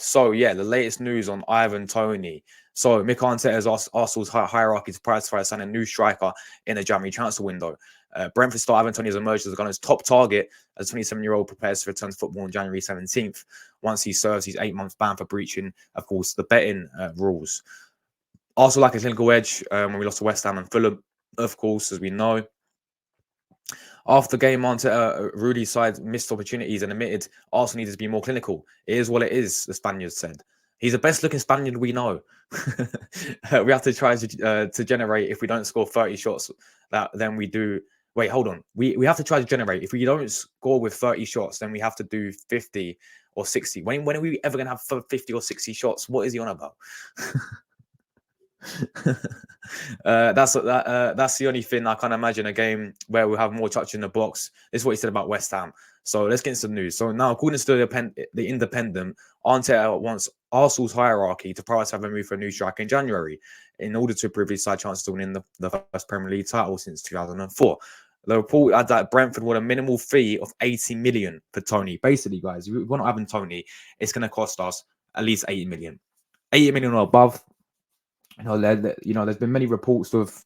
So yeah, the latest news on Ivan Toney. So Mikel Arteta has asked Arsenal's hierarchy to prioritize signing a new striker in the January transfer window. Brentford star Ivan Toney has emerged as the Gunners' top target as 27-year-old prepares to return to football on January 17th, once he serves his 8-month ban for breaching, of course, the betting rules. Arsenal like a clinical edge when we lost to West Ham and Fulham, of course, as we know. After the game, Rudy's side missed opportunities and admitted Arsenal needed to be more clinical. It is what it is, the Spaniard said. He's the best-looking Spaniard we know. We have to try to generate. If we don't score 30 shots, then we do. Wait, hold on. We have to try to generate. If we don't score with 30 shots, then we have to do 50 or 60. When are we ever going to have 50 or 60 shots? What is he on about? That's the only thing I can't imagine a game where we'll have more touch in the box. This is what he said about West Ham. So let's get into the news. So now, according to the Independent, Arteta wants Arsenal's hierarchy to prioritize a move for a new striker in January in order to improve his side chances to win the first Premier League title since 2004. The report had that Brentford want a minimal fee of 80 million for Toney. Basically, guys, if we're not having Toney, it's going to cost us at least 80 million. 80 million or above. There's been many reports of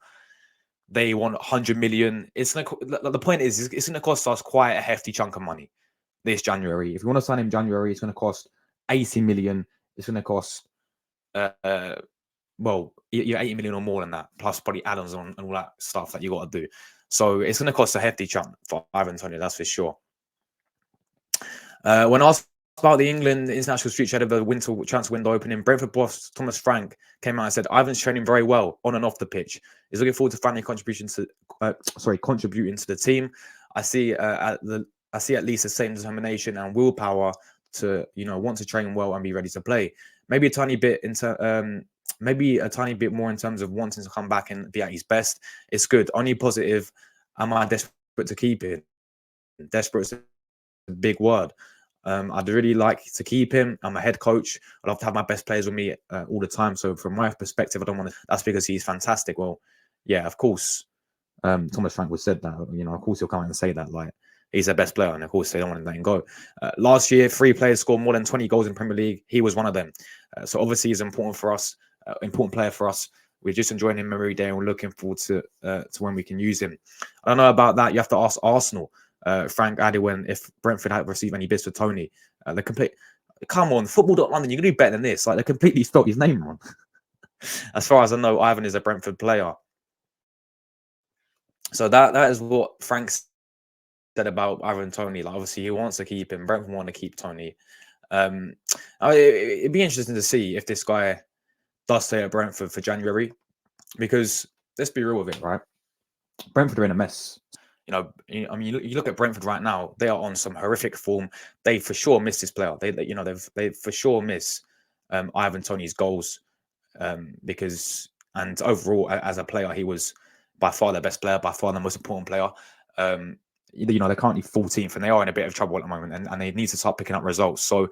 they want 100 million. The point is, it's going to cost us quite a hefty chunk of money this January. If you want to sign him January, it's going to cost 80 million. It's going to cost, either 80 million or more than that, plus probably add-ons and all that stuff that you got to do. So it's going to cost a hefty chunk for Ivan Toney, that's for sure. When asked about the England international street ahead of the winter transfer window opening, Brentford boss Thomas Frank came out and said, "Ivan's training very well on and off the pitch. He's looking forward to finally contributing to the team. I see at least the same determination and willpower to want to train well and be ready to play. Maybe a tiny bit more in terms of wanting to come back and be at his best. It's good. Only positive. Am I desperate to keep it? Desperate is a big word. I'd really like to keep him. I'm a head coach. I love to have my best players with me all the time. So from my perspective, I don't want to. That's because he's fantastic. Well, yeah, of course. Thomas Frank would said that. Of course he'll come out and say that. Like he's their best player, and of course they don't want to let him go. Last year, 3 players scored more than 20 goals in Premier League. He was one of them. So obviously he's important for us. Important player for us. We're just enjoying him every day, and we're looking forward to when we can use him. I don't know about that. You have to ask Arsenal. Frank added if Brentford had received any bids for Toney. Come on, Football.London, you can do better than this. Like, they completely spelled his name wrong. As far as I know, Ivan is a Brentford player. So that is what Frank said about Ivan Toney. Like, obviously, he wants to keep him. Brentford want to keep Toney. It'd be interesting to see if this guy does stay at Brentford for January. Because, let's be real with it, right? Brentford are in a mess. You look at Brentford right now. They are on some horrific form. They for sure miss this player. They for sure miss Ivan Toney's goals because overall as a player, he was by far their best player, by far the most important player. They're currently 14th and they are in a bit of trouble at the moment, and they need to start picking up results. So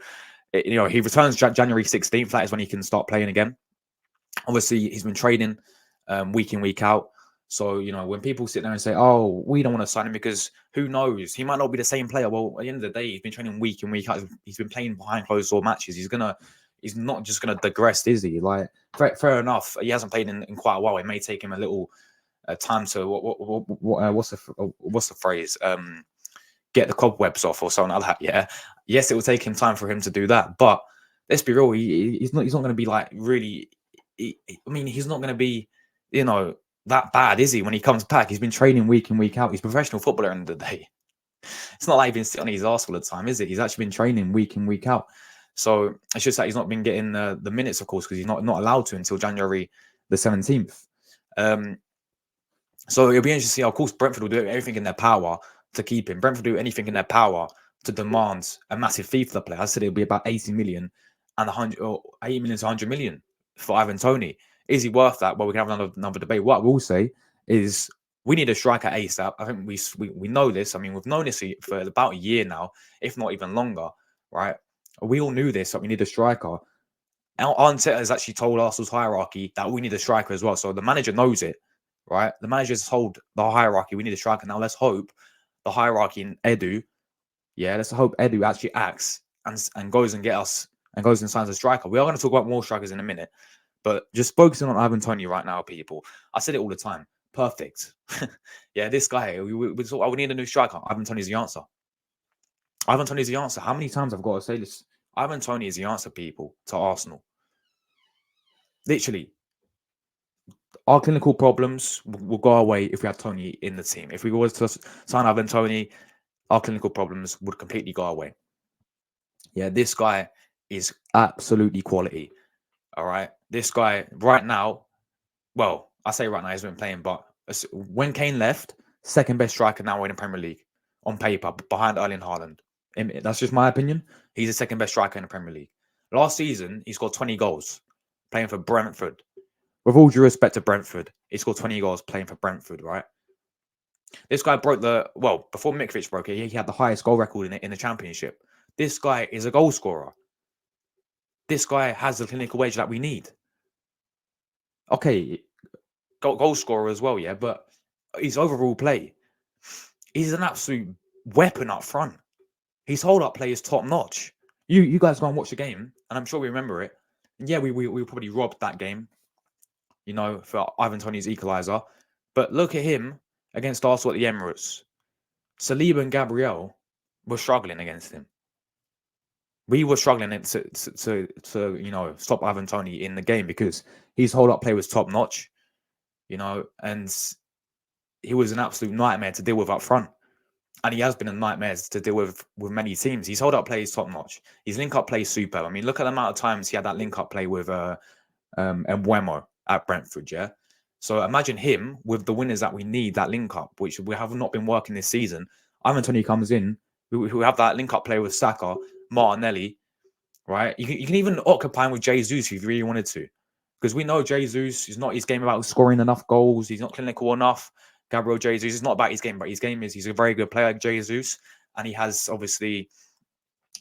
he returns January 16th. That is when he can start playing again. Obviously, he's been training week in, week out. So, when people sit there and say, "Oh, we don't want to sign him because who knows? He might not be the same player." Well, at the end of the day, he's been training week in, week out. He's been playing behind closed door matches. He's not just gonna digress, is he? Like, fair enough. He hasn't played in quite a while. It may take him a little time to what's the phrase? Get the cobwebs off or something like that. Yeah. Yes, it will take him time for him to do that. But let's be real. He's not going to be like really. He's not going to be, that bad, is he? When he comes back, he's been training week in, week out. He's a professional footballer at the end of the day. It's not like he's been sitting on his arse all the time, is it? He's actually been training week in, week out. So it's just that he's not been getting the minutes, of course, because he's not allowed to until January the 17th. So it'll be interesting to see. Of course, Brentford will do everything in their power to keep him. Brentford will do anything in their power to demand a massive fee for the player. I said it'll be about 80 million and 80 million to 100 million for Ivan Toney. Is he worth that? Well, we can have another debate. What I will say is we need a striker ASAP. I think we know this. We've known this for about a year now, if not even longer, right? We all knew this, that we need a striker. Arteta has actually told Arsenal's hierarchy that we need a striker as well. So the manager knows it, right? The manager's told the hierarchy we need a striker. Now let's hope the hierarchy in let's hope Edu actually acts and goes and get us and goes and signs a striker. We are going to talk about more strikers in a minute, but just focusing on Ivan Toney right now, people. I said it all the time. Perfect. Yeah, this guy, we thought, we need a new striker. Ivan Toney's the answer. Ivan Toney's the answer. How many times I've got to say this? Ivan Toney is the answer, people, to Arsenal. Literally, our clinical problems will go away if we have Toney in the team. If we were to sign Ivan Toney, our clinical problems would completely go away. Yeah, this guy is absolutely quality. All right. This guy right now, well, I say right now he's been playing, but when Kane left, second best striker now in the Premier League on paper, behind Erling Haaland. That's just my opinion. He's the second best striker in the Premier League. Last season, he scored 20 goals playing for Brentford. With all due respect to Brentford, he scored 20 goals playing for Brentford, right? This guy broke before Mitrovic broke it, he had the highest goal record in the Championship. This guy is a goal scorer. This guy has the clinical edge that we need. Okay, goal scorer as well, yeah, but his overall play, he's an absolute weapon up front. His hold-up play is top-notch. You guys go and watch the game, and I'm sure we remember it. And yeah, we probably robbed that game, for Ivan Toney's equaliser. But look at him against Arsenal at the Emirates. Saliba and Gabriel were struggling against him. We were struggling to stop Ivan Toney in the game because his hold-up play was top-notch, and he was an absolute nightmare to deal with up front. And he has been a nightmare to deal with many teams. His hold-up play is top-notch. His link-up play is superb. I mean, look at the amount of times he had that link-up play with Mbeumo at Brentford, yeah? So imagine him with the winners that we need, that link-up, which we have not been working this season. Ivan Toney comes in, who have that link-up play with Saka, Martinelli, right? You can even occupy him with Jesus if you really wanted to. Because we know Jesus is not his game about scoring enough goals. He's not clinical enough. Gabriel Jesus is not about his game, but his game is he's a very good player, Jesus, and he has obviously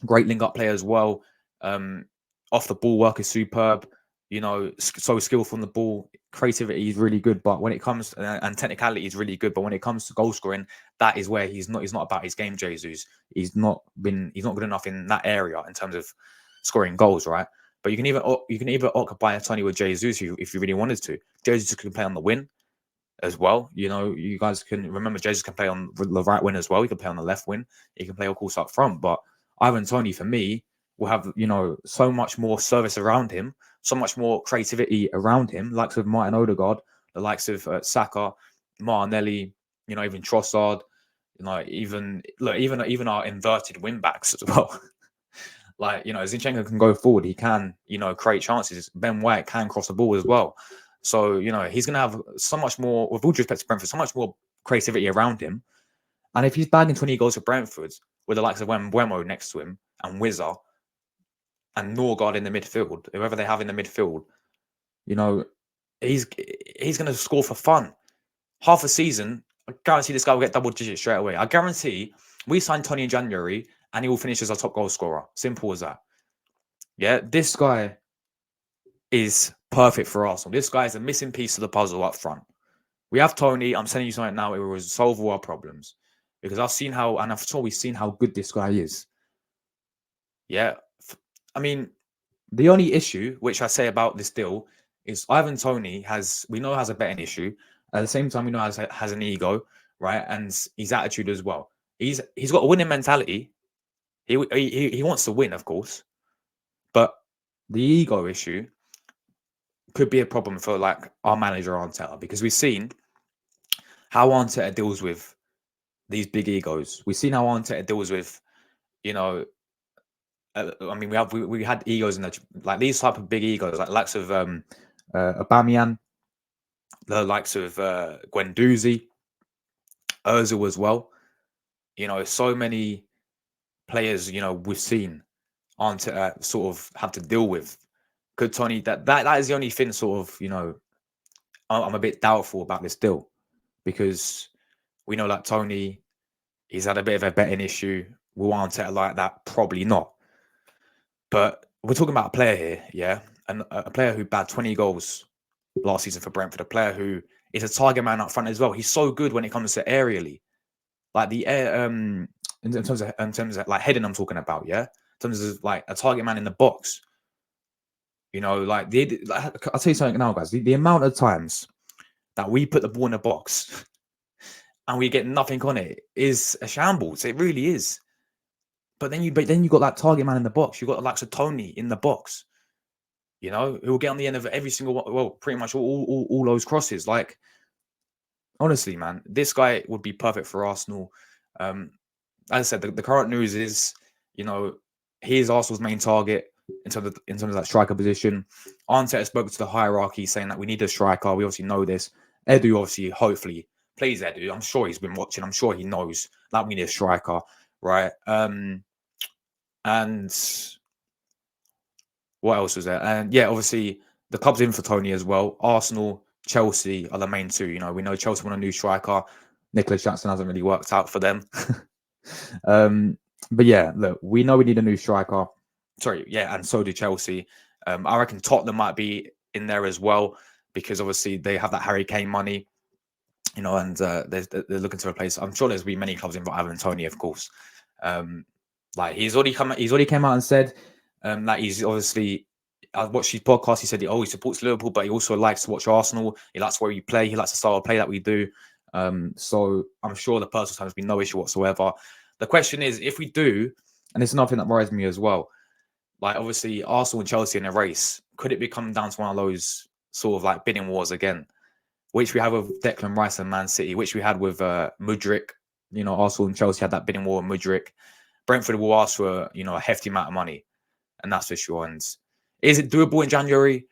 great link-up play as well. Off the ball work is superb. So skillful on the ball. Creativity is really good, but when it comes and technicality is really good, but when it comes to goal scoring, that is where he's not about his game. Jesus, he's not good enough in that area in terms of scoring goals, right? But you can either occupy Toney with Jesus if you really wanted to. Jesus can play on the wing as well. You guys can remember Jesus can play on the right wing as well. He can play on the left wing. He can play, of course, up front. But Ivan Toney, for me, will have so much more service around him, so much more creativity around him, likes of Martin Odegaard, the likes of Saka, Martinelli, even Trossard, even our inverted wing backs as well. Zinchenko can go forward. He can, create chances. Ben White can cross the ball as well. So, he's going to have so much more, with all due respect to Brentford, so much more creativity around him. And if he's bagging 20 goals for Brentford with the likes of Mbeumo next to him and Wizard and Norgard in the midfield, whoever they have in the midfield, he's going to score for fun. Half a season, I guarantee this guy will get double digits straight away. I guarantee we signed Toney in January and he will finish as our top goal scorer. Simple as that. Yeah, this guy is perfect for Arsenal. This guy is a missing piece of the puzzle up front. We have Toney. I'm telling you something now. It will solve all our problems because we've seen how good this guy is. Yeah, I mean, the only issue which I say about this deal is Ivan Toney has a betting issue. At the same time, we know has an ego, right, and his attitude as well. He's got a winning mentality. He wants to win, of course, but the ego issue could be a problem for our manager Arteta because we've seen how Arteta deals with these big egos. We've seen how Arteta deals with, we had egos in these type of big egos, like likes of Aubameyang, the likes of Guendouzi, Ozil as well. So many players, we've seen Arteta sort of have to deal with. Could Toney that is the only thing sort of, I'm a bit doubtful about this deal because we know that Toney, he's had a bit of a betting issue. Will Arteta like that? Probably not. But we're talking about a player here, yeah? And a player who bagged 20 goals last season for Brentford, a player who is a target man up front as well. He's so good when it comes to aerially. Like the air, in terms of like heading I'm talking about, yeah? In terms of like a target man in the box. You know, like I'll tell you something now, guys. The amount of times that we put the ball in the box and we get nothing on it is a shambles. It really is. But then you got that target man in the box. You got the likes of Toney in the box. You know, who will get on the end of every single one, well, pretty much all those crosses. Like, honestly, man, this guy would be perfect for Arsenal. As I said, the current news is, you know, he is Arsenal's main target in terms of that striker position. Arteta spoke to the hierarchy saying that we need a striker. We obviously know this. Edu obviously, hopefully, plays Edu. I'm sure he's been watching. I'm sure he knows that we need a striker, right? And what else was there? And yeah, obviously the club's in for Toney as well. Arsenal, Chelsea are the main two. You know, we know Chelsea want a new striker. Nicholas Jackson hasn't really worked out for them. But yeah, look, we know we need a new striker. Sorry, yeah, and so do Chelsea. I reckon Tottenham might be in there as well because obviously they have that Harry Kane money, you know, and they're looking to replace. I'm sure there's be many clubs involved, other than Toney, of course. Like he's already came out and said that he's obviously. I watched his podcast. He said he supports Liverpool, but he also likes to watch Arsenal. He likes where we play. He likes the style of play that we do. So I'm sure the personal time has been no issue whatsoever. The question is, if we do, and it's nothing that worries me as well, like obviously Arsenal and Chelsea in a race, could it become down to one of those sort of like bidding wars again, which we have with Declan Rice and Man City, which we had with Mudryk. You know, Arsenal and Chelsea had that bidding war with Mudryk. Brentford will ask for, you know, a hefty amount of money, and that's for sure. And is it doable in January?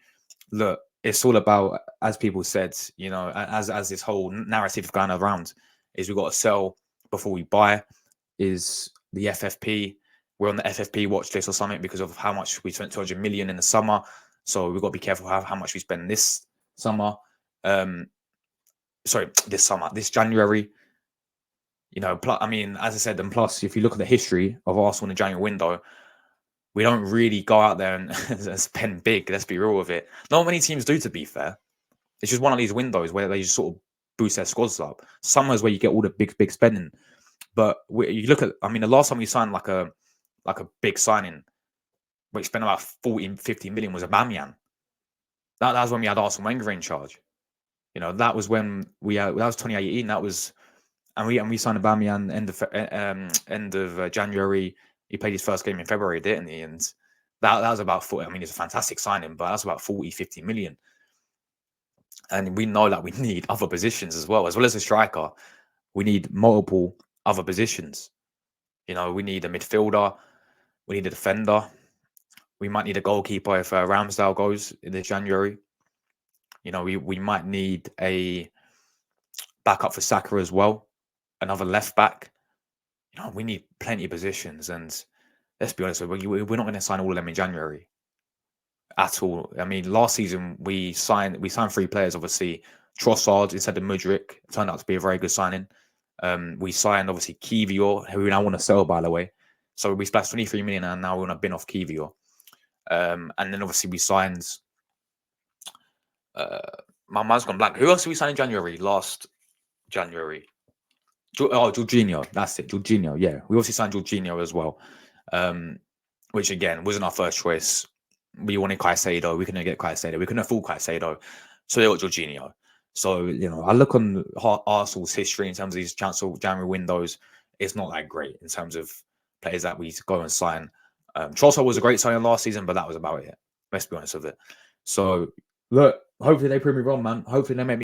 Look, it's all about, as people said, you know, as this whole narrative going around, is we've got to sell before we buy. Is the FFP? We're on the FFP watch list or something because of how much we spent 200 million in the summer. So we've got to be careful how much we spend this summer. This January. You know, I mean, as I said, and plus, if you look at the history of Arsenal in the January window, we don't really go out there and spend big. Let's be real with it. Not many teams do, to be fair. It's just one of these windows where they just sort of boost their squads up. Summers where you get all the big spending. But you look at, I mean, the last time we signed like a big signing, we spent about 40, 50 million was Aubameyang. That was when we had Arsene Wenger in charge. You know, that was when that was 2018. That was, and we signed Aubameyang end of January. He played his first game in February, didn't he? And that was about 40. I mean, it's a fantastic signing, but that's about 40, 50 million. And we know that we need other positions as well as a striker. We need multiple other positions. You know, we need a midfielder. We need a defender. We might need a goalkeeper if Ramsdale goes in this January. You know, we might need a backup for Saka as well. Another left back. You know, we need plenty of positions, and let's be honest, we're not going to sign all of them in January at all. I mean, last season we signed 3 players. Obviously, Trossard instead of Mudryk turned out to be a very good signing. We signed obviously Kivior, who we now want to sell, by the way. So we splashed 23 million, and now we want to bin off Kivior. And then obviously we signed. My mind's gone blank. Who else did we sign in January? Last January. Jorginho. That's it. Jorginho. Yeah, we also signed Jorginho as well, which again wasn't our first choice. We wanted Caicedo. We couldn't get Caicedo. We couldn't afford Caicedo, so they got Jorginho. So you know, I look on Arsenal's history in terms of these January windows. It's not that great in terms of players that we go and sign. Trossard was a great signing last season, but that was about it. Let's be honest with it. So look, hopefully they prove me wrong, man. Hopefully they make me